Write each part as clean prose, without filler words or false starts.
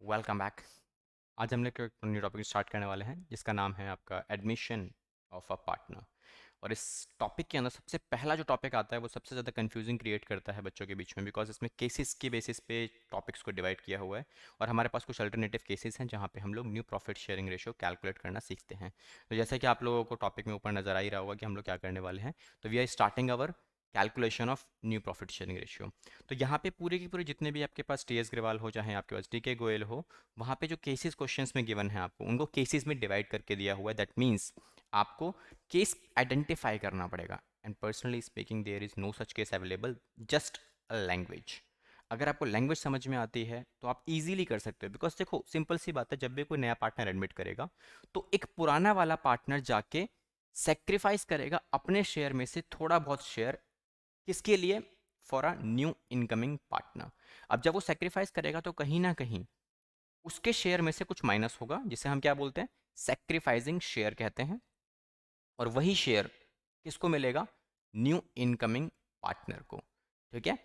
Welcome back. आज हम लोग एक न्यू टॉपिक स्टार्ट करने वाले हैं जिसका नाम है आपका एडमिशन ऑफ अ पार्टनर। और इस टॉपिक के अंदर सबसे पहला जो टॉपिक आता है वो सबसे ज़्यादा कंफ्यूजिंग क्रिएट करता है बच्चों के बीच में, बिकॉज इसमें केसेस के बेसिस पे टॉपिक्स को डिवाइड किया हुआ है और हमारे पास कुछ अल्टरनेटिव केसेस हैं जहाँ पे हम लोग new profit sharing ratio calculate करना सीखते हैं। तो जैसा कि आप लोगों को टॉपिक में ऊपर नजर आ ही रहा होगा कि हम लोग क्या करने वाले हैं, तो we are starting our calculation of new profit sharing ratio. तो यहाँ पे पूरे के पूरे जितने भी आपके पास टी एस ग्रेवाल हो, चाहे आपके पास डी के गोयल हो, वहाँ पे जो केसेस क्वेश्चंस में गिवन है आपको उनको केसेस में डिवाइड करके दिया हुआ है। दैट मीन्स आपको केस आइडेंटिफाई करना पड़ेगा। And personally speaking there is no such case available, just a language. अगर आपको लैंग्वेज समझ में आती है तो आप इजीली कर सकते हो, बिकॉज देखो सिंपल सी बात है, जब भी कोई नया पार्टनर एडमिट करेगा तो एक पुराना वाला पार्टनर जाके सेक्रीफाइस करेगा अपने शेयर में से थोड़ा बहुत शेयर, किसके लिए? For a new incoming partner. अब जब वो सेक्रीफाइस करेगा तो कहीं ना कहीं उसके शेयर में से कुछ माइनस होगा, जिसे हम क्या बोलते हैं? सेक्रीफाइसिंग शेयर कहते हैं। और वही शेयर किसको मिलेगा? न्यू इनकमिंग पार्टनर को। ठीक है।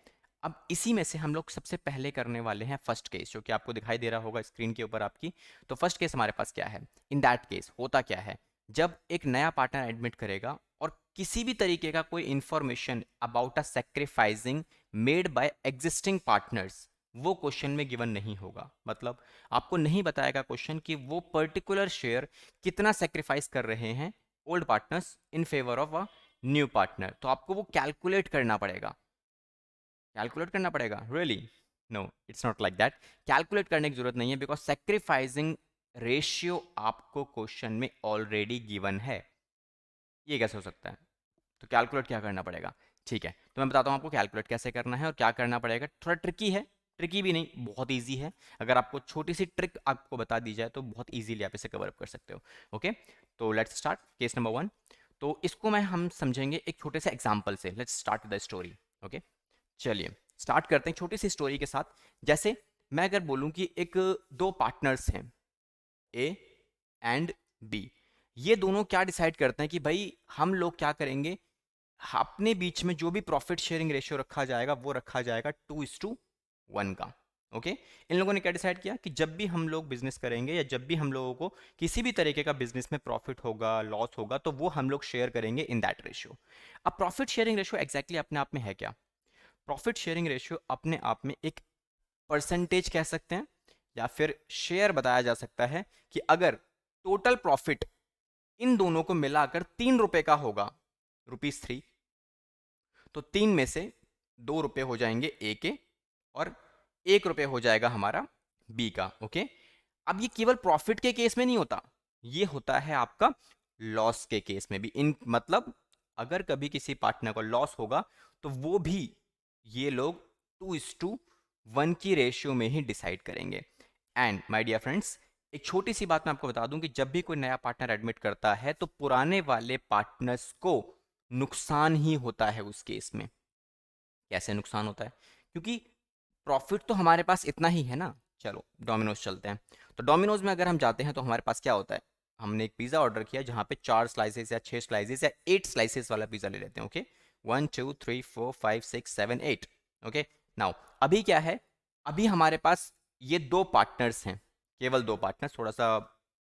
अब इसी में से हम लोग सबसे पहले करने वाले हैं फर्स्ट केस, जो कि आपको दिखाई दे रहा होगा स्क्रीन के ऊपर आपकी। तो फर्स्ट केस हमारे पास क्या है? इन दैट केस होता क्या है, जब एक नया पार्टनर एडमिट करेगा और किसी भी तरीके का कोई information about a sacrificing made by existing partners वो क्वेश्चन में गिवन नहीं होगा। मतलब आपको नहीं बताएगा क्वेश्चन कि वो पर्टिकुलर शेयर कितना सेक्रीफाइस कर रहे हैं old partners in favour of a new partner. तो आपको वो कैलकुलेट करना पड़ेगा। कैलकुलेट करना पड़ेगा really? No, it's not like that. Calculate करने की जरूरत नहीं है, बिकॉज सेक्रीफाइसिंग रेशियो आपको क्वेश्चन में ऑलरेडी गिवन है। ये कैसे हो सकता है? तो कैलकुलेट क्या करना पड़ेगा? ठीक है, तो मैं बताता हूँ आपको कैलकुलेट कैसे करना है और क्या करना पड़ेगा। थोड़ा ट्रिकी है, ट्रिकी भी नहीं, बहुत इजी है। अगर आपको छोटी सी ट्रिक आपको बता दी जाए तो बहुत इजीली आप इसे कवर अप कर सकते हो। ओके, तो लेट्स स्टार्ट केस नंबर 1। तो इसको मैं हम समझेंगे एक छोटे से एग्जाम्पल से। Let's start the story. Okay, चलिए स्टार्ट करते हैं छोटी सी स्टोरी के साथ। जैसे मैं अगर बोलूं कि एक दो पार्टनर्स हैं, ए एंड बी। ये दोनों क्या डिसाइड करते हैं कि भाई हम लोग क्या करेंगे, अपने बीच में जो भी प्रॉफिट शेयरिंग रेशियो रखा जाएगा वो रखा जाएगा 2:1 का। ओके, इन लोगों ने क्या डिसाइड किया कि जब भी हम लोग बिजनेस करेंगे या जब भी हम लोगों को किसी भी तरीके का बिजनेस में प्रॉफिट होगा, लॉस होगा, तो वो हम लोग शेयर करेंगे इन दैट रेशियो। अब प्रॉफिट शेयरिंग रेशियो एग्जैक्टली अपने आप में है क्या? प्रॉफिट शेयरिंग रेशियो अपने आप में एक परसेंटेज कह सकते हैं या फिर शेयर बताया जा सकता है कि अगर टोटल प्रॉफिट इन दोनों को मिलाकर 3 रुपए का होगा, ₹3, तो 3 में से 2 रुपए हो जाएंगे ए के और 1 रुपए हो जाएगा हमारा बी का। ओके, अब ये केवल प्रॉफिट के केस में नहीं होता, ये होता है आपका लॉस के केस में भी। इन मतलब अगर कभी किसी पार्टनर को लॉस होगा तो वो भी ये लोग 2:1 की रेशियो में ही डिसाइड करेंगे। एंड माय डियर फ्रेंड्स, एक छोटी सी बात मैं आपको बता दूं कि जब भी कोई नया पार्टनर एडमिट करता है तो पुराने वाले पार्टनर्स को नुकसान ही होता है उस केस में। कैसे नुकसान होता है? क्योंकि प्रॉफिट तो हमारे पास इतना ही है ना। चलो डोमिनोज चलते हैं। तो डोमिनोज में अगर हम जाते हैं तो हमारे पास क्या होता है? हमने एक पिज़्ज़ा ऑर्डर किया जहाँ पे 4 स्लाइसेस या 6 स्लाइसेस या 8 स्लाइसेस वाला पिज़्ज़ा ले लेते हैं। ओके, 1 2 3 4 5 6 7 8। ओके, नाउ अभी क्या है? अभी हमारे पास ये दो पार्टनर्स हैं, केवल दो पार्टनर्स। थोड़ा सा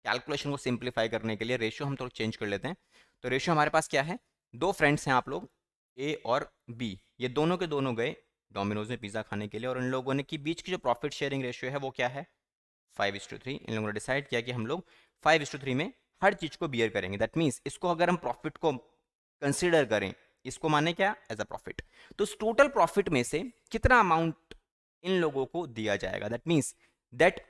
कैलकुलेशन को सिंप्लीफाई करने के लिए रेशियो हम थोड़ा चेंज कर लेते हैं। तो रेशियो हमारे पास क्या है? दो फ्रेंड्स हैं आप लोग, ए और बी। ये दोनों के दोनों गए डोमिनोज में पिज़्ज़ा खाने के लिए, और इन लोगों ने की बीच की जो प्रॉफिट शेयरिंग रेशियो है वो क्या है? 5:3। इन लोगों ने डिसाइड किया कि हम लोग 5:3 में हर चीज़ को बियर करेंगे। दैट मीन्स इसको अगर हम प्रॉफिट को कंसिडर करें, इसको माने क्या? As a profit. तो इस टोटल प्रॉफिट में से कितना अमाउंट इन लोगों को दिया जाएगा? दैट मीन्स दैट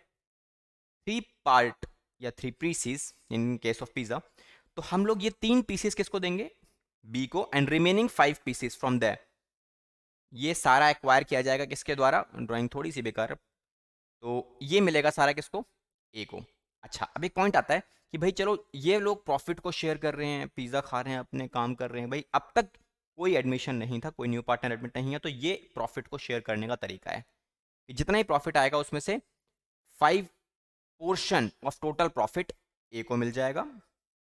3 पार्ट या 3 pieces in case of pizza, तो हम लोग ये 3 पीसेस किसको देंगे? बी को। And remaining 5 pieces from that, ये सारा एक्वायर किया जाएगा किसके द्वारा? ड्राइंग थोड़ी सी बेकार है। तो ये मिलेगा सारा किसको? ए को। अच्छा, अब एक पॉइंट आता है कि भाई चलो ये लोग प्रॉफिट को शेयर कर रहे हैं, पिज्जा खा रहे हैं, अपने काम कर रहे हैं, भाई अब तक कोई एडमिशन नहीं था, कोई न्यू पार्टनर एडमिट नहीं है, तो ये प्रॉफिट को शेयर करने का तरीका है कि जितना ही प्रॉफिट आएगा उसमें से 5 portion of total profit A को मिल जाएगा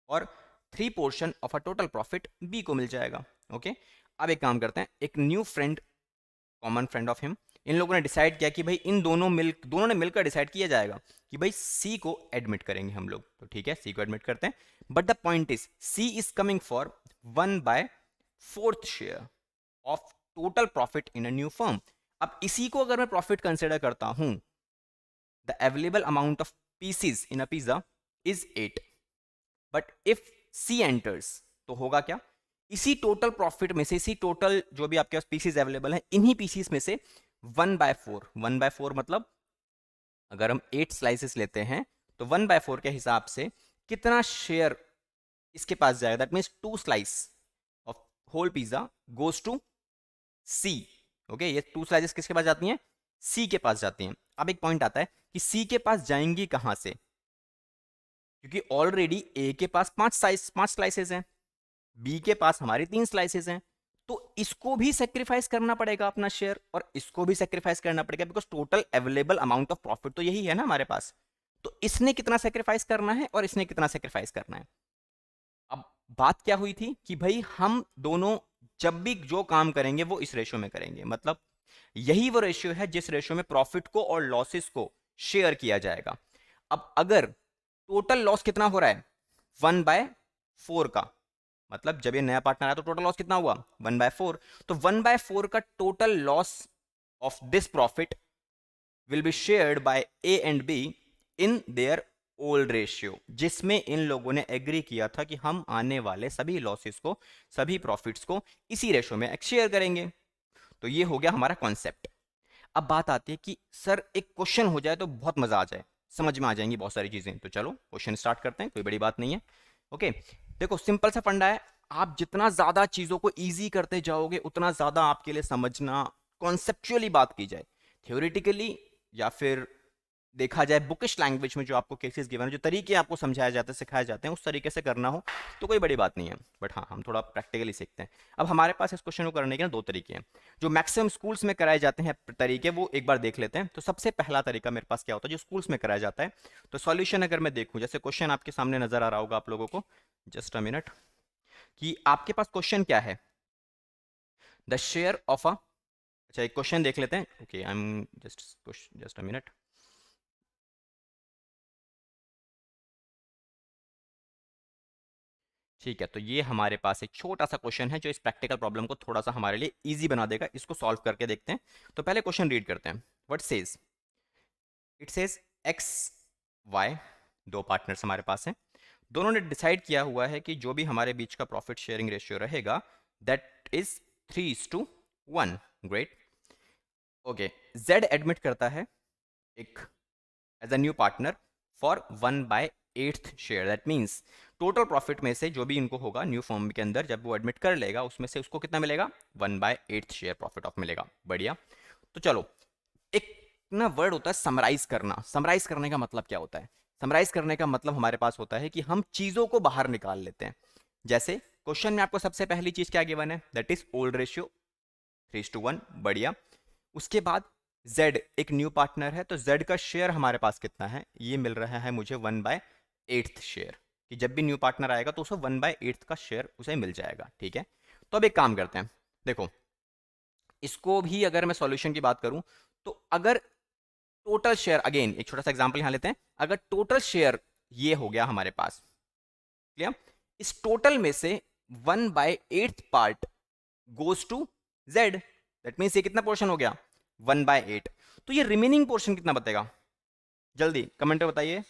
और 3 portion of a total profit B को मिल जाएगा। ओके, अब एक काम करते हैं, एक new friend, common friend of him, इन लोगों ने डिसाइड किया कि भाई इन दोनों ने मिलकर डिसाइड किया जाएगा कि भाई सी को एडमिट करेंगे हम लोग, तो ठीक है सी को एडमिट करते हैं। But the point is C is coming for 1/4 share of total profit in a new firm. अब इसी को अगर मैं प्रॉफिट कंसिडर करता हूं, the available amount of pieces in a pizza is 8, but if C enters तो होगा क्या, इसी टोटल प्रॉफिट में से, इसी टोटल जो भी आपके पास पीसीज अवेलेबल है, इन्हीं पीसीज में से 1/4 मतलब अगर हम 8 स्लाइसेस लेते हैं तो 1/4 के हिसाब से कितना शेयर इसके पास जाएगा, that means 2 slice of whole pizza goes to C. Okay, ये 2 स्लाइसेस किसके पास जाती हैं, सी के पास जाती हैं। अब एक पॉइंट आता है कि सी के पास जाएंगी कहां से, क्योंकि ऑलरेडी ए के पास 5 स्लाइसेस हैं, बी के पास हमारी 3 स्लाइसेस हैं, तो इसको भी सेक्रीफाइस करना पड़ेगा अपना शेयर, और इसको भी सेक्रीफाइस करना पड़ेगा, because total available amount of profit तो यही है ना हमारे पास। तो इसने कितना सेक्रीफाइस करना है और इसने कितना सेक्रीफाइस करना है। अब बात क्या हुई थी कि भाई हम दोनों जब भी जो काम करेंगे वो इस रेशियो में करेंगे, मतलब यही वो रेशियो है जिस रेशियो में प्रॉफिट को और लॉसेस को शेयर किया जाएगा। अब अगर टोटल लॉस कितना हो रहा है 1/4 का, मतलब जब ये नया पार्टनर आया तो टोटल लॉस कितना हुआ 1/4, तो 1/4 का total loss of this profit will be shared by A and be in their old ratio, जिसमें इन लोगों ने एग्री किया था कि हम आने वाले सभी लॉसेस को, सभी प्रॉफिट्स को इसी रेशियो में शेयर करेंगे। तो ये हो गया हमारा कॉन्सेप्ट। अब बात आती है कि सर एक क्वेश्चन हो जाए तो बहुत मजा आ जाए, समझ में आ जाएंगी बहुत सारी चीजें, तो चलो क्वेश्चन स्टार्ट करते हैं, कोई बड़ी बात नहीं है। ओके, देखो सिंपल सा फंडा है, आप जितना ज्यादा चीजों को इजी करते जाओगे उतना ज्यादा आपके लिए समझना, कॉन्सेप्चुअली बात की जाए, थ्योरेटिकली या फिर देखा जाए बुकिश लैंग्वेज में, जो आपको केसेस गिवन है, जो तरीके आपको समझाया जाते हैं, सिखाए जाते हैं, उस तरीके से करना हो तो कोई बड़ी बात नहीं है। बट हाँ, हम थोड़ा प्रैक्टिकली सीखते हैं। अब हमारे पास इस क्वेश्चन को करने के ना 2 तरीके हैं, जो मैक्सिमम स्कूल्स में कराए जाते हैं तरीके, वो एक बार देख लेते हैं। तो सबसे पहला तरीका मेरे पास क्या होता है जो स्कूल्स में कराया जाता है, तो सॉल्यूशन अगर मैं देखूं, जैसे क्वेश्चन आपके सामने नजर आ रहा होगा आप लोगों को, जस्ट अ मिनट, कि आपके पास क्वेश्चन क्या है, द शेयर ऑफ अ, अच्छा एक क्वेश्चन देख लेते हैं। Okay, I am just a minute. ठीक है, तो ये हमारे पास एक छोटा सा क्वेश्चन है जो इस प्रैक्टिकल प्रॉब्लम को थोड़ा सा हमारे लिए इजी बना देगा। इसको सॉल्व करके देखते हैं। तो पहले क्वेश्चन रीड करते हैं। What says, it says X Y, 2 partners हमारे पास हैं, दोनों ने डिसाइड किया हुआ है कि जो भी हमारे बीच का प्रॉफिट शेयरिंग रेशियो रहेगा that is 3:1। Great. Okay, Z admit करता है एक as a new partner for 1/8 share, that means total profit में से जो भी इनको होगा न्यू फर्म के अंदर, जब वो एडमिट कर लेगा उसमें से उसको कितना मिलेगा 1/8 शेयर प्रॉफिट ऑफ मिलेगा। बढ़िया। तो चलो, एक ना वर्ड होता है समराइज करना। समराइज करने का मतलब क्या होता है, समराइज करने का मतलब हमारे पास होता है कि हम चीजों को बाहर निकाल लेते हैं। जैसे क्वेश्चन में आपको सबसे पहली चीज क्या गिवन है, दैट इज ओल्ड रेशियो 3:1। बढ़िया। उसके बाद Z एक न्यू पार्टनर है, तो Z का शेयर हमारे पास कितना है, ये मिल रहा है मुझे 1/8 शेयर, कि जब भी न्यू पार्टनर आएगा तो उसे 1/8 का शेयर उसे मिल जाएगा। ठीक है, तो अब एक काम करते हैं, देखो इसको भी अगर मैं सॉल्यूशन की बात करूं, तो अगर टोटल शेयर, अगेन एक छोटा सा एग्जांपल यहां लेते हैं, अगर टोटल शेयर ये हो गया हमारे पास, क्लियर, इस टोटल में से 1/8 part goes to Z, that means ये कितना पोर्शन हो गया 1/8। तो ये रिमेनिंग पोर्शन कितना बचेगा, जल्दी कमेंट में बताइए,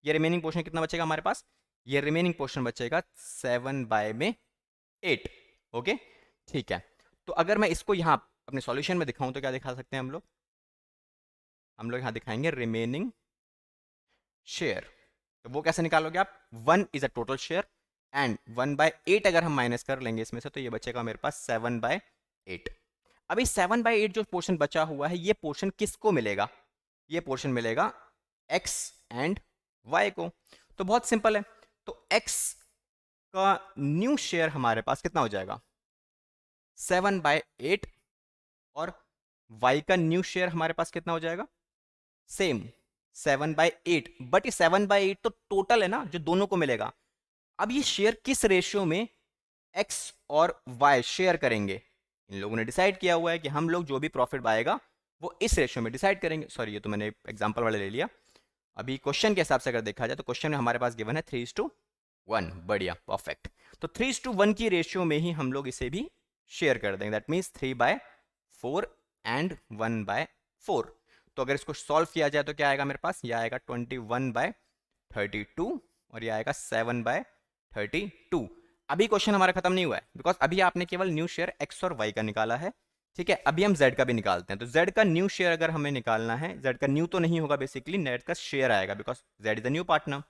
ये रिमेनिंग पोर्शन कितना बचेगा हमारे पास, ये रिमेनिंग पोर्शन बचेगा 7/8। ओके, ठीक है। तो अगर मैं इसको यहां अपने सॉल्यूशन में दिखाऊं तो क्या दिखा सकते हैं हम लोग यहां दिखाएंगे रिमेनिंग शेयर। तो वो कैसे निकालोगे आप, 1 is a total share and 1/8 अगर हम माइनस कर लेंगे इसमें से, तो ये बचेगा मेरे पास 7/8। अभी 7/8 जो पोर्शन बचा हुआ है, ये पोर्शन किसको मिलेगा, ये पोर्शन मिलेगा x एंड y को। तो बहुत सिंपल है, तो x का न्यू शेयर हमारे पास कितना हो जाएगा 7/8, और y का न्यू शेयर हमारे पास कितना हो जाएगा सेम 7/8। बट ये 7/8 तो टोटल है ना जो दोनों को मिलेगा। अब ये शेयर किस रेशियो में x और y शेयर करेंगे, इन लोगों ने डिसाइड किया हुआ है कि हम लोग जो भी प्रॉफिट आएगा वो इस रेशियो में डिसाइड करेंगे। सॉरी, ये तो मैंने एग्जाम्पल वाले ले लिया। अभी क्वेश्चन के हिसाब से अगर देखा जाए तो क्वेश्चन में हमारे पास गिवन है 3:1। बढ़िया, परफेक्ट। तो 3:1 की रेशियो में ही हम लोग इसे भी शेयर कर देंगे, दैट मीन्स 3/4 एंड 1/4। तो अगर इसको सॉल्व किया जाए तो क्या आएगा मेरे पास, ये आएगा 21/32 और ये आएगा 7/32। अभी क्वेश्चन हमारा खत्म नहीं हुआ है, बिकॉज अभी आपने केवल न्यू शेयर एक्स और वाई का निकाला है, ठीक है। अभी हम जेड का भी निकालते हैं। तो जेड का न्यू शेयर अगर हमें निकालना है, जेड का न्यू तो नहीं होगा बेसिकली, जेड का शेयर आएगा, because Z is the new partner.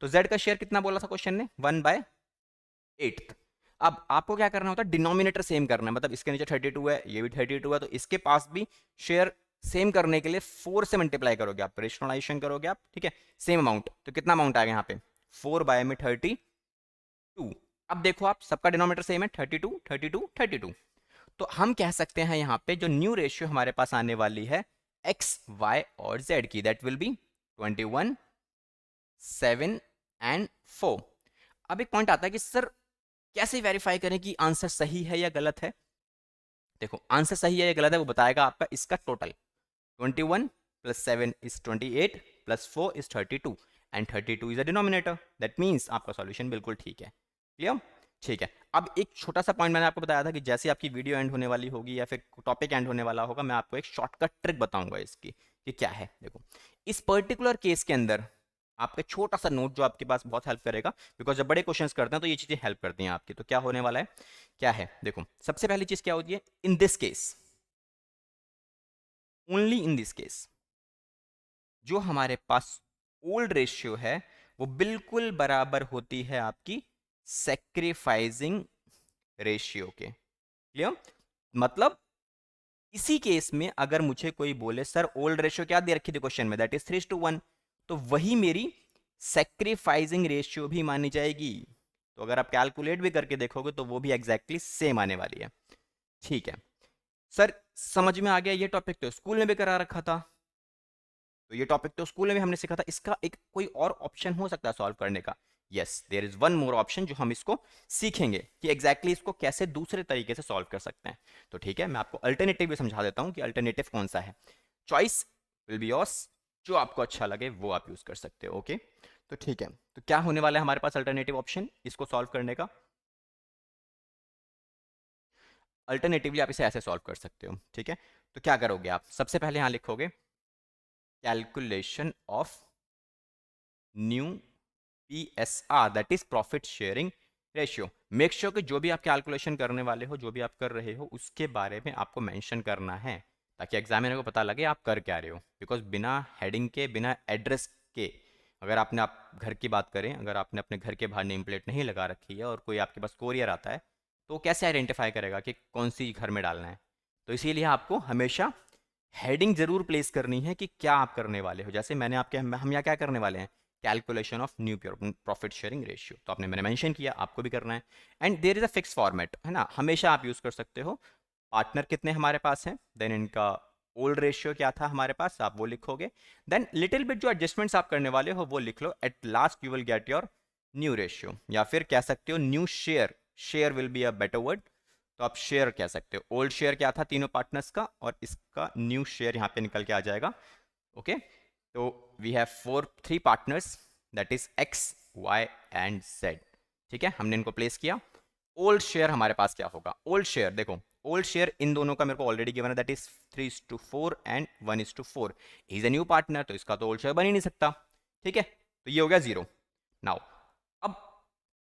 तो जेड का शेयर कितना बोला था क्वेश्चन ने, 1/8। अब आपको क्या करना होता है, डिनोमिनेटर सेम करना है, मतलब इसके नीचे 32 है, ये भी 32 है, तो इसके पास भी शेयर सेम करने के लिए 4 से मल्टीप्लाई करोगे आप, रेशनलाइजेशन करोगे आप, ठीक है, सेम अमाउंट। तो कितना अमाउंट आएगा यहाँ पे, 4/32। अब देखो आप, सबका डिनोमिनेटर सेम है, 32 32 32। तो हम कह सकते हैं यहाँ पे जो न्यू रेशियो हमारे पास आने वाली है एक्स वाई और जेड की, दैट विल बी 21, 7 एंड 4। अब एक पॉइंट आता है कि सर कैसे वेरीफाई करें कि आंसर सही है या गलत है। देखो, आंसर सही है या गलत है वो बताएगा आपका इसका total. 21 + 7 is 28 + 4 is 32 and 32 is a denominator, that means आपका सॉल्यूशन बिल्कुल ठीक है। क्लियर, ठीक है। अब एक छोटा सा पॉइंट मैंने आपको बताया था कि जैसे आपकी वीडियो एंड होने वाली होगी या फिर टॉपिक एंड होने वाला होगा, मैं आपको एक शॉर्टकट ट्रिक बताऊंगा इसकी कि क्या है। देखो, इस पर्टिकुलर केस के अंदर आपका छोटा सा नोट जो आपके पास बहुत हेल्प करेगा, बिकॉज जब बड़े क्वेश्चंस करते हैं तो ये चीजें हेल्प करती हैं आपकी। तो क्या होने वाला है, क्या है, देखो, सबसे पहली चीज क्या होती है, in this case, only in this case, जो हमारे पास ओल्ड रेशियो है वो बिल्कुल बराबर होती है आपकी सेक्रीफाइसिंग रेशियो के। क्लियर, मतलब इसी केस में अगर मुझे कोई बोले सर ओल्ड रेशियो क्या दे रखी थी क्वेश्चन में, दैट इज 3:1, तो वही मेरी सेक्रीफाइसिंग रेशियो भी मानी जाएगी। तो अगर आप कैलकुलेट भी करके देखोगे तो वो भी एग्जैक्टली सेम आने वाली है। ठीक है सर, समझ में आ गया। ये टॉपिक तो स्कूल में भी करा रखा था, तो ये टॉपिक तो स्कूल में भी हमने सीखा था। इसका एक कोई और ऑप्शन हो सकता है सॉल्व करने का। Yes, there is one more option जो हम इसको सीखेंगे कि एग्जैक्टली इसको कैसे दूसरे तरीके से सॉल्व कर सकते हैं। तो ठीक है, मैं आपको अल्टरनेटिव भी समझा देता हूं कि अल्टरनेटिव कौन सा है। चॉइस विल बी योर्स, जो आपको अच्छा लगे वो आप यूज कर सकते हो। ओके, तो ठीक है, तो क्या होने वाला है हमारे पास अल्टरनेटिव ऑप्शन इसको सॉल्व करने का। अल्टरनेटिवली आप इसे ऐसे सॉल्व कर सकते हो, ठीक है। तो क्या करोगे आप, सबसे पहले यहां लिखोगे calculation of new PSR, that is profit sharing ratio. Make sure कि जो भी आप कैलकुलेशन करने वाले हो, जो भी आप कर रहे हो, उसके बारे में आपको मेंशन करना है, ताकि एग्जामिनर को पता लगे आप कर क्या रहे हो। बिकॉज बिना हेडिंग के, बिना एड्रेस के, अगर आपने आप घर की बात करें, अगर आपने अपने घर के बाहर नेम प्लेट नहीं लगा रखी है और कोई आपके पास कोरियर आता है, तो कैसे आइडेंटिफाई करेगा कि कौन सी घर में डालना है। तो इसीलिए आपको हमेशा हेडिंग जरूर प्लेस करनी है कि क्या आप करने वाले हो। जैसे मैंने आपके, हम यहाँ क्या करने वाले हैं, calculation of new profit sharing ratio. तो आपने, मैंने मेंशन किया, आपको भी करना है। And there is a fix format, है ना, हमेशा आप यूज कर सकते हो। पार्टनर कितने हमारे पास हैं, देन इनका ओल्ड रेशियो क्या था हमारे पास, आप वो लिखोगे। देन लिटिल बिट जो एडजस्टमेंट्स आप करने वाले हो वो लिख लो। At last you will get your new ratio, या फिर कह सकते हो new share, share will be a better word. तो आप शेयर कह सकते हो। ओल्ड शेयर क्या था तीनों पार्टनर्स का, और इसका न्यू शेयर यहाँ पे निकल के आ जाएगा। ओके, तो we have three partners, that is X Y and Z. ठीक है, हमने इनको प्लेस किया। ओल्ड शेयर हमारे पास क्या होगा, ओल्ड शेयर देखो, ओल्ड शेयर इन दोनों का मेरे को ऑलरेडी गिवन है, that is 3:4 and 1:4। Is a new partner, तो इसका तो ओल्ड शेयर बन ही नहीं सकता। ठीक है, तो ये हो गया 0। नाउ अब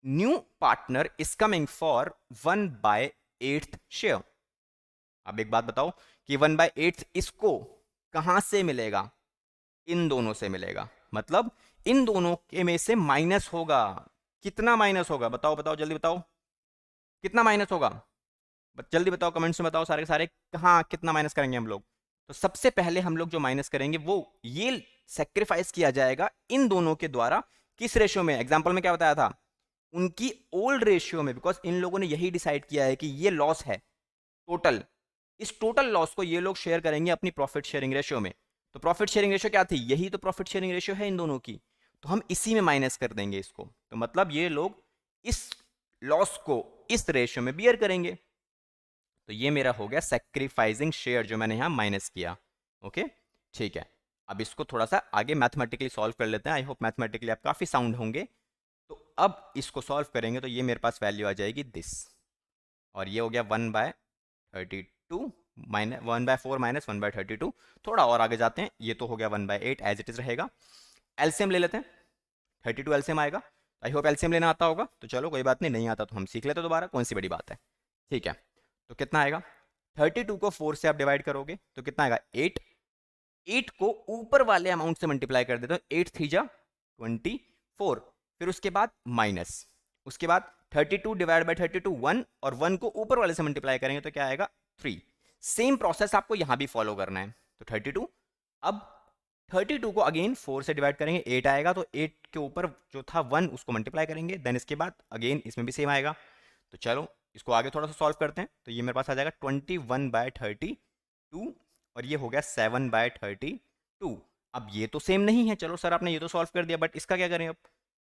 new partner is coming for 1/8 share. अब एक बात बताओ कि 1/8 इसको कहां से मिलेगा, इन दोनों से मिलेगा। मतलब इन दोनों के में से माइनस होगा। कितना माइनस होगा, बताओ बताओ जल्दी बताओ, कितना माइनस होगा, जल्दी बताओ, कमेंट्स में बताओ सारे के सारे, कहाँ कितना माइनस करेंगे हम लोग। तो सबसे पहले हम लोग जो माइनस करेंगे वो ये सेक्रीफाइस किया जाएगा इन दोनों के द्वारा। किस रेशियो में, एग्जांपल में क्या बताया था, उनकी ओल्ड रेशियो में। बिकॉज इन लोगों ने यही डिसाइड किया है कि ये लॉस है टोटल, इस टोटल लॉस को ये लोग शेयर करेंगे अपनी प्रॉफिट शेयरिंग रेशियो में। तो प्रॉफिट शेयरिंग रेशियो क्या थी, यही तो प्रॉफिट शेयरिंग रेशियो है इन दोनों की। तो हम इसी में माइनस कर देंगे इसको। तो मतलब ये लोग इस लॉस को इस रेशियो में बियर करेंगे। तो ये मेरा हो गया सेक्रीफाइसिंग शेयर जो मैंने यहां माइनस किया। ओके, ठीक है। अब इसको थोड़ा सा आगे मैथमेटिकली सॉल्व कर लेते हैं। आई होप मैथमेटिकली आप काफ़ी साउंड होंगे। तो अब इसको सॉल्व करेंगे तो ये मेरे पास वैल्यू आ जाएगी दिस, और ये हो गया 1/32 माइनस 1/4 माइनस 1/32। थोड़ा और आगे जाते हैं, ये तो हो गया 1/8 एज इट इज रहेगा। एलसीएम ले लेते हैं, 32 एलसीएम आएगा। आई होप एलसीएम लेना आता होगा, तो चलो कोई बात नहीं, नहीं आता तो हम सीख लेते दोबारा, कौन सी बड़ी बात है। ठीक है, तो कितना आएगा, 32 को 4 से आप डिवाइड करोगे तो कितना आएगा 8। 8 को ऊपर वाले अमाउंट से मल्टीप्लाई कर देते हो, 8 3 जा 24। फिर उसके बाद माइनस, उसके बाद 32 डिवाइड बाई 32 1, और 1 को ऊपर वाले से मल्टीप्लाई करेंगे तो क्या आएगा 3। सेम प्रोसेस आपको यहां भी फॉलो करना है। तो 32, अब 32 को अगेन 4 से डिवाइड करेंगे, 8 आएगा, तो 8 के ऊपर जो था 1 उसको मल्टीप्लाई करेंगे, देन इसके बाद अगेन इसमें भी सेम आएगा। तो चलो इसको आगे थोड़ा सा सॉल्व करते हैं, तो ये मेरे पास आ जाएगा 21/32, और ये हो गया 7/32। अब ये तो सेम नहीं है, चलो सर आपने ये तो सॉल्व कर दिया, बट इसका क्या करें अब।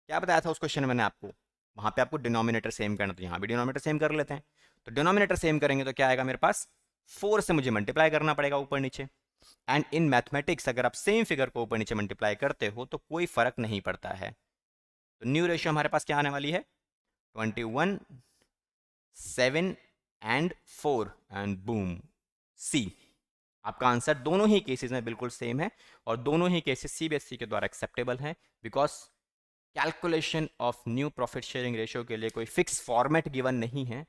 क्या बताया था उस क्वेश्चन में मैंने आपको, वहां पे आपको डिनोमिनेटर सेम करना, तो यहाँ भी डिनोमिनेटर सेम कर लेते हैं। तो डिनोमिनेटर सेम करेंगे तो क्या आएगा मेरे पास, 4 से मुझे मल्टीप्लाई करना पड़ेगा ऊपर नीचे। एंड इन मैथमेटिक्स अगर आप सेम फिगर को ऊपर नीचे मल्टीप्लाई करते हो तो कोई फर्क नहीं पड़ता है। तो न्यू रेशियो हमारे पास क्या आने वाली है, 21 7 एंड 4, एंड बूम सी। आपका आंसर दोनों ही केसेस में बिल्कुल सेम है, और दोनों ही केसेस सीबीएसई के द्वारा एक्सेप्टेबल है, because calculation of new profit sharing ratio के लिए कोई फिक्स फॉर्मेट गिवन नहीं है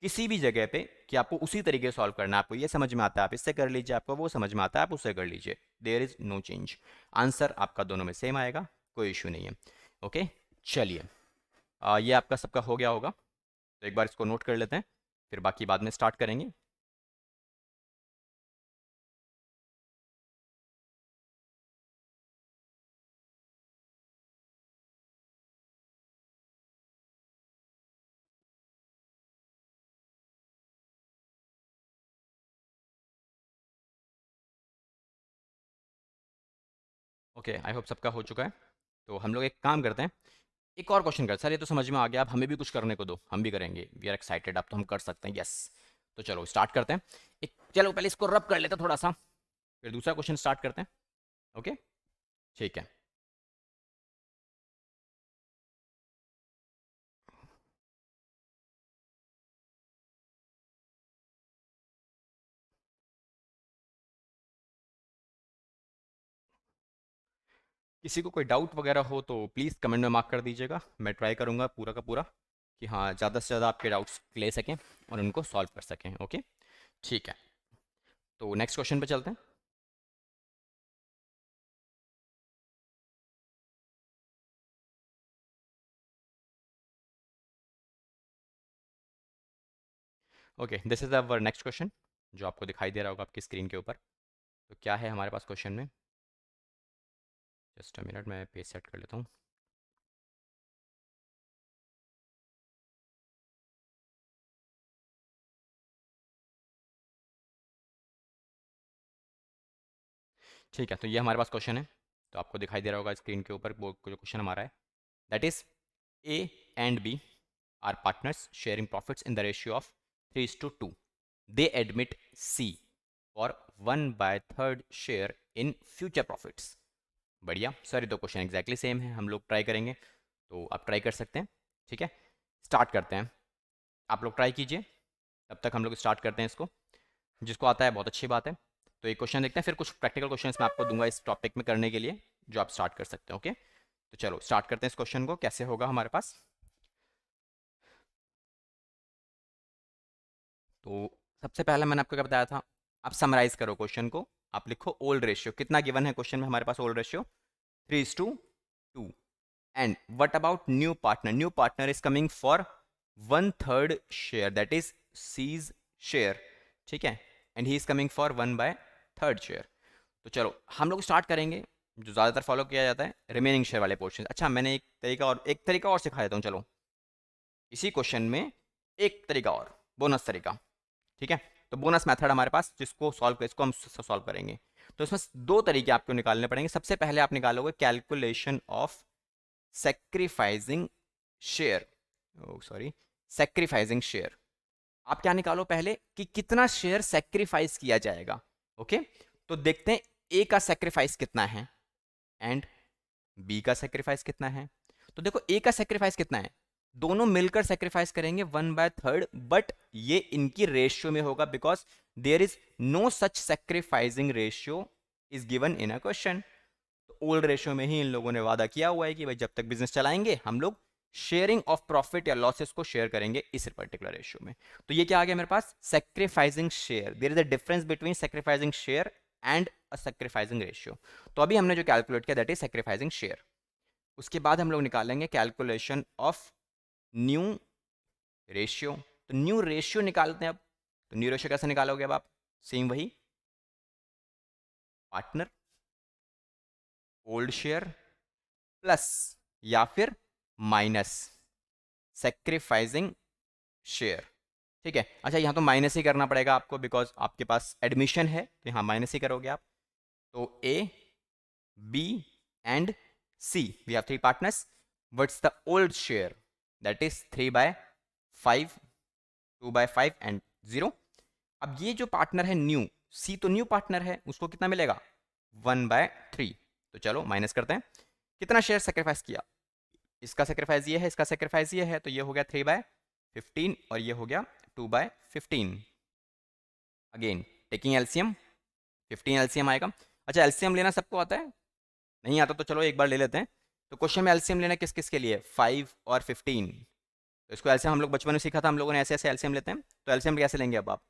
किसी भी जगह पे कि आपको उसी तरीके से सॉल्व करना है। आपको ये समझ में आता है आप इससे कर लीजिए, आपको वो समझ में आता है आप उससे कर लीजिए, there is no change. Answer आपका दोनों में सेम आएगा, कोई इश्यू नहीं है। ओके, चलिए ये आपका सबका हो गया होगा, तो एक बार इसको नोट कर लेते हैं, फिर बाकी बाद में स्टार्ट करेंगे। ओके, आई होप सबका हो चुका है। तो हम लोग एक काम करते हैं, एक और क्वेश्चन करते हैं। सर ये तो समझ में आ गया, अब हमें भी कुछ करने को दो, हम भी करेंगे, वी आर एक्साइटेड, अब तो हम कर सकते हैं, यस। तो चलो स्टार्ट करते हैं। एक, चलो पहले इसको रब कर लेते हैं थोड़ा सा, फिर दूसरा क्वेश्चन स्टार्ट करते हैं। ओके, ठीक है। किसी को कोई डाउट वगैरह हो तो प्लीज़ कमेंट में मार्क कर दीजिएगा, मैं ट्राई करूँगा पूरा का पूरा कि हाँ ज़्यादा से ज़्यादा आपके डाउट्स ले सकें और उनको सॉल्व कर सकें। ओके, ठीक है, तो नेक्स्ट क्वेश्चन पे चलते हैं। Okay, this is our next question, जो आपको दिखाई दे रहा होगा आपकी स्क्रीन के ऊपर। तो क्या है हमारे पास क्वेश्चन में, जस्ट अ मिनट, मैं पेज सेट कर लेता हूँ। ठीक है, तो ये हमारे पास क्वेश्चन है, तो आपको दिखाई दे रहा होगा स्क्रीन के ऊपर वो जो क्वेश्चन हमारा है, that is A and B are partners sharing profits in the ratio of 3:2। They admit C for 1/3 share in future profits. बढ़िया सर, ये दो क्वेश्चन एग्जैक्टली सेम है, हम लोग ट्राई करेंगे, तो आप ट्राई कर सकते हैं। ठीक है, स्टार्ट करते हैं, आप लोग ट्राई कीजिए, तब तक हम लोग स्टार्ट करते हैं इसको। जिसको आता है बहुत अच्छी बात है। तो एक क्वेश्चन देखते हैं, फिर कुछ प्रैक्टिकल क्वेश्चंस मैं आपको दूंगा इस टॉपिक में करने के लिए, जो आप स्टार्ट कर सकते हैं। ओके, तो चलो स्टार्ट करते हैं इस क्वेश्चन को, कैसे होगा हमारे पास। तो सबसे पहले मैंने आपको क्या बताया था, आप समराइज करो क्वेश्चन को, आप लिखो ओल्ड रेशियो कितना गिवन है क्वेश्चन में हमारे पास, old ratio 3:2। And what about new partner, new partner is coming for 1/3 share, that is C's share. ठीक है, and he is coming for 1/3 share. तो चलो हम लोग स्टार्ट करेंगे, जो ज़्यादातर फॉलो किया जाता है रिमेनिंग शेयर वाले पोर्शन। अच्छा, मैंने एक तरीका और सिखा देता हूँ, चलो इसी क्वेश्चन में एक तरीका और, बोनस तरीका। ठीक है, तो बोनस मेथड हमारे पास, जिसको सॉल्व इसको हम सॉल्व करेंगे। तो इसमें दो तरीके आपको निकालने पड़ेंगे। सबसे पहले आप निकालोगे calculation of sacrificing share, sorry sacrificing share. आप क्या निकालो पहले कि कितना शेयर सेक्रीफाइस किया जाएगा। ओके, तो देखते हैं ए का सेक्रीफाइस कितना है एंड बी का सेक्रीफाइस कितना है। तो देखो ए का सेक्रीफाइस कितना है, दोनों मिलकर सेक्रीफाइस करेंगे 1/3, बट ये इनकी रेशियो में होगा because there is no such sacrificing ratio is given in a question. तो ओल्ड रेशियो में ही इन लोगों ने वादा किया हुआ है कि भाई जब तक बिजनेस चलाएंगे हम लोग शेयरिंग ऑफ प्रॉफिट या लॉसेस को शेयर करेंगे इस पर्टिकुलर रेशियो में। तो ये क्या आ गया मेरे पास, sacrificing share. There is a difference between sacrificing share and a sacrificing ratio. तो अभी हमने जो कैलकुलेट किया दैट इज सेक्रीफाइसिंग शेयर। उसके बाद हम लोग निकालेंगे कैलकुलेशन ऑफ न्यू रेशियो। तो न्यू रेशियो निकालते हैं अब। तो न्यू रेशियो कैसे निकालोगे अब आप, सेम वही, पार्टनर ओल्ड शेयर प्लस या फिर माइनस सेक्रीफाइसिंग शेयर। ठीक है, अच्छा यहाँ तो माइनस ही करना पड़ेगा आपको बिकॉज आपके पास एडमिशन है, तो यहाँ माइनस ही करोगे आप। तो A B and C we have 3 partners, what's the old share, that is 3/5, 2/5 and 0। अब ये जो पार्टनर है न्यू, सी तो न्यू पार्टनर है, उसको कितना मिलेगा 1/3। तो चलो माइनस करते हैं, कितना शेयर सेक्रीफाइस किया, इसका सेक्रीफाइस ये है, इसका सेक्रीफाइस ये है, तो ये हो गया 3/15 और ये हो गया 2/15। अगेन टेकिंग एलसीएम, 15 एलसीएम आएगा। अच्छा एलसीएम लेना सबको आता है, नहीं आता तो चलो एक बार ले लेते हैं। तो क्वेश्चन में एलसीएम लेना किस किस के लिए, 5 और 15। तो इसको एलसीएम हम लोग बचपन में सीखा था हम लोगों ने, ऐसे ऐसे एलसीएम लेते हैं। तो एलसीएम कैसे लेंगे अब आप,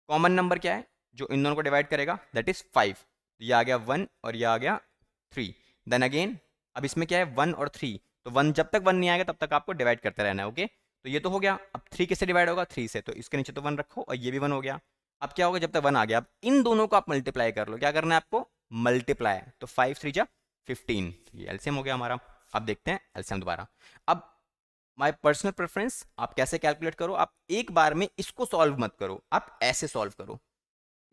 कॉमन नंबर क्या है जो इन दोनों को डिवाइड करेगा, दैट इज 5। तो ये आ गया 1 और ये आ गया 3। देन अगेन अब इसमें क्या है 1 और 3, तो 1 जब तक 1 नहीं आएगा तब तक आपको डिवाइड करते रहना है। ओके तो ये तो हो गया, अब 3 किससे डिवाइड होगा, 3 से, तो इसके नीचे तो 1 रखो और ये भी 1 हो गया। अब क्या होगा जब तक 1 आ गया, अब इन दोनों को आप मल्टीप्लाई कर लो, क्या करना है आपको, मल्टीप्लाई। तो 5 3 जा 15, ये एलसीएम हो गया हमारा। अब देखते हैं एलसीएम दोबारा। अब माय पर्सनल प्रेफरेंस, आप कैसे कैलकुलेट करो, आप एक बार में इसको सॉल्व मत करो, आप ऐसे सॉल्व करो,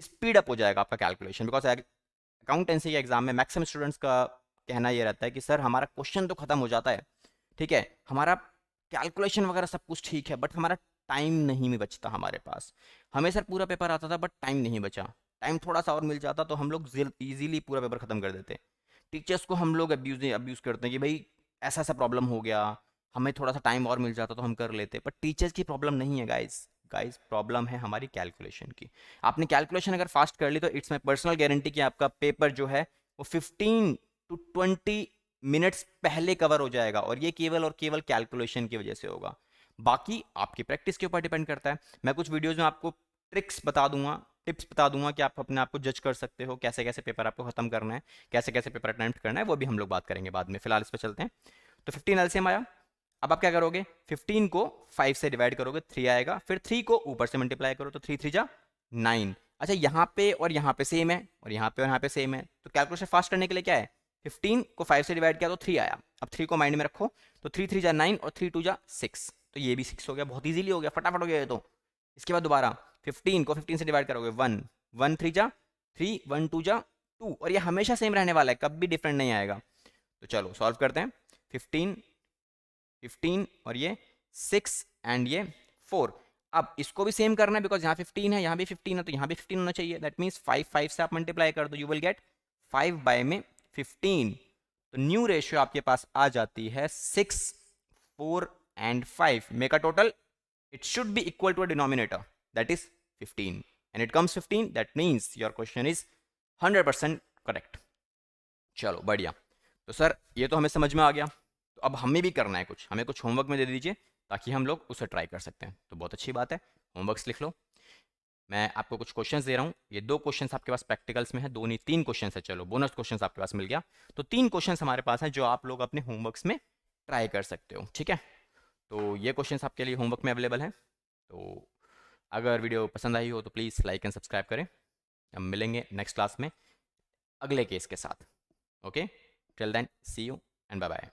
स्पीड अप हो जाएगा आपका कैलकुलेशन। बिकॉज अकाउंटेंसी के एग्जाम में मैक्सिमम स्टूडेंट्स का कहना ये रहता है कि सर हमारा क्वेश्चन तो खत्म हो जाता है, ठीक है, हमारा कैलकुलेशन वगैरह सब कुछ ठीक है, बट हमारा टाइम नहीं बचता हमारे पास। हमें सर पूरा पेपर आता था बट टाइम नहीं बचा, टाइम थोड़ा सा और मिल जाता तो हम लोग इजीली पूरा पेपर खत्म कर देते। टीचर्स को हम लोग अब्यूज़ करते हैं कि भाई ऐसा ऐसा प्रॉब्लम हो गया, हमें थोड़ा सा टाइम और मिल जाता तो हम कर लेते, पर टीचर्स की प्रॉब्लम नहीं है गाइस, गाइस प्रॉब्लम है हमारी कैलकुलेशन की। आपने कैलकुलेशन अगर फास्ट कर ली तो इट्स माई पर्सनल गारंटी कि आपका पेपर जो है वो 15 to 20 मिनट्स पहले कवर हो जाएगा, और ये केवल और केवल कैलकुलेशन की वजह से होगा। बाकी आपकी प्रैक्टिस के ऊपर डिपेंड करता है। मैं कुछ वीडियोज़ में आपको ट्रिक्स बता दूंगा, टिप्स बता दूंगा कि आप अपने आप को जज कर सकते हो, कैसे कैसे पेपर आपको खत्म करना है, कैसे कैसे पेपर अटेम्प्ट करना है, वो भी हम लोग बात करेंगे बाद में। फिलहाल इस पर चलते हैं। तो 15 एलसीएम आया, अब आप क्या करोगे, 15 को 5 से डिवाइड करोगे 3 आएगा, फिर 3 को ऊपर से मल्टीप्लाई करो तो 3 3 जा 9। अच्छा यहाँ पे और यहाँ पे सेम है, और यहाँ पे और यहाँ पे सेम है, तो कैलकुलेशन फास्ट करने के लिए क्या है, 15 को 5 से डिवाइड किया तो 3 आया, अब 3 को माइंड में रखो, तो 3 3 जा 9 और 3 2 जा 6, तो ये भी 6 हो गया, बहुत इजीली हो गया, फटाफट हो गया ये तो। इसके बाद दोबारा 15 को 15 से डिवाइड करोगे 1 1 3 जा 3 1 2 जा 2, और ये हमेशा सेम रहने वाला है, कभी डिफरेंट नहीं आएगा। तो चलो सॉल्व करते हैं, 15 15 और ये 6 एंड ये 4। अब इसको भी सेम करना है बिकॉज यहाँ 15 है, यहाँ भी 15 है, तो यहाँ भी 15 होना चाहिए। दैट मीन्स 5 5 से आप मल्टीप्लाई कर दो, यू विल गेट 5 बाय में 15। तो न्यू रेशियो आपके पास आ जाती है 6 4 and 5। Make a total, it should be equal to a denominator that is 15 and it comes 15, that means your question is 100% correct. चलो बढ़िया, तो सर ये तो हमें समझ में आ गया, तो अब हमें भी करना है कुछ, हमें कुछ होमवर्क में दे दीजिए ताकि हम लोग उसे ट्राई कर सकते हैं। तो बहुत अच्छी बात है, होमवर्क्स लिख लो। मैं आपको कुछ क्वेश्चंस दे रहा हूँ, ये 2 क्वेश्चंस आपके पास प्रैक्टिकल्स में है, 2 नहीं 3 क्वेश्चंस है, चलो बोनस क्वेश्चंस आपके पास मिल गया। तो 3 क्वेश्चंस हमारे पास हैं जो आप लोग अपने होमवर्क्स में ट्राई कर सकते हो, ठीक है। तो ये क्वेश्चंस आपके लिए होमवर्क में अवेलेबल है। तो अगर वीडियो पसंद आई हो तो प्लीज़ लाइक एंड सब्सक्राइब करें। हम मिलेंगे नेक्स्ट क्लास में अगले केस के साथ। Okay, till then see you and bye bye.